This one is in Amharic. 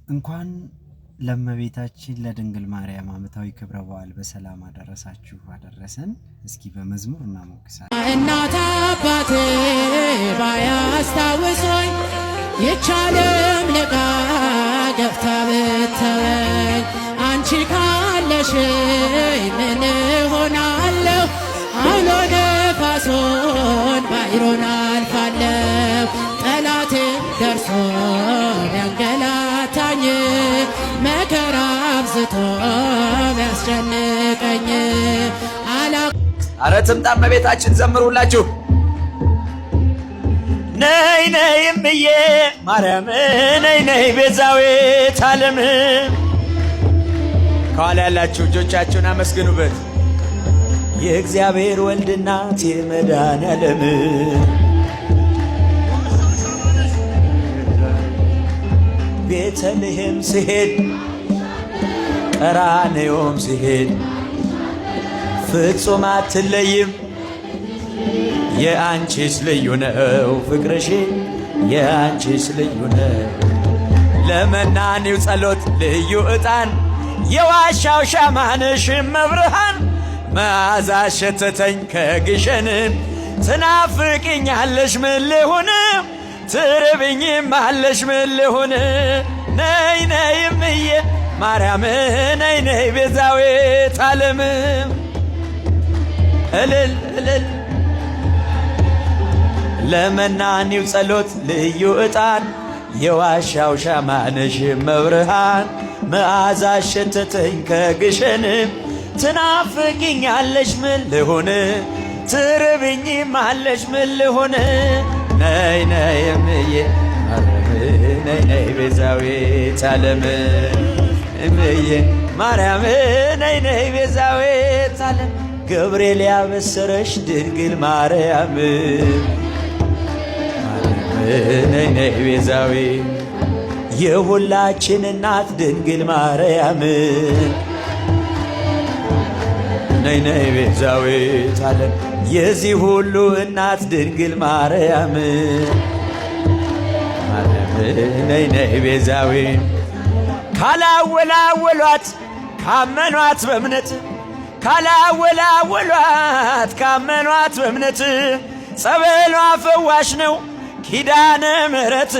እንኳን ለእመቤታችን ለድንግል ማርያም ዓመታዊ ክብረ በዓል በሰላም አደረሳችሁ አደረሰን። እስኪ በመዝሙር እናሞግሳለን። እናት አባቴ ባያስታውሱኝ ይቻለም ልቃ ገፍታ ብትተወኝ አንቺ ካለሽኝ ምን እሆናለሁ? አውሎ ነፋሱን ባሕሩን አልፋለሁ። ጠላቴም ደርሶ ቢያንገላታኝ መከራ አብዝቶ ቢያስጨንቀኝ አረ ትምጣ እመቤታችን ዘምሩላችሁ። ነይ ነይ እምዬ ማርያም ነይ ነይ ቤዛዊተ ዓለም። ከኋላ ያላችሁ እጆቻችሁን አመስግኑበት። የእግዚአብሔር ወልድ እናት የመድኃኔዓለም ቤተልሔም ስሄድ ቀራንዮም ስሄድ ፍጹም አትለይም። የአንቺስ ልዩ ነው ፍቅርሽ የአንቺስ ልዩ ነው። ለመናኒው ጸሎት ልዩ ዕጣን የዋሻው ሻማነሽ መብርሃን መዓዛ ሸተተኝ ከግሸን ትናፍቅኛለሽ ምን ልሁን ትርብኝም አለሽ ምን ልሁን። ነይ ነይ እምዬ ማርያም ነይ ነይ ቤዛዊተ ዓለም እልል እልል። ለመናኒው ጸሎት ልዩ ዕጣን የዋሻው ሻማነሽ መብርሃን መዓዛ ሸተተኝ ከግሸን ትናፍቅኛለሽ ምን ልሁን ትርብኝም አለሽ ምን ልሁን። ነይ ነይ እምዬ ነይ ነይ ቤዛዊተ ዓለም እምዬ ማርያም ነይ ነይ ቤዛዊተ ዓለም። ገብርኤል ያበሰረሽ ድንግል ማርያም ነይ ነይ ቤዛዊ የሁላችን እናት ድንግል ማርያም ነይ ነይ ቤዛዊተ ዓለም የዚህ ሁሉ እናት ድንግል ማርያም ነይ ነይ ቤዛዊ። ካላወላወሏት ካመኗት በእምነት ካላወላወሏት ካመኗት በእምነት ጸበሏ ፈዋሽ ነው ኪዳነ ምሕረት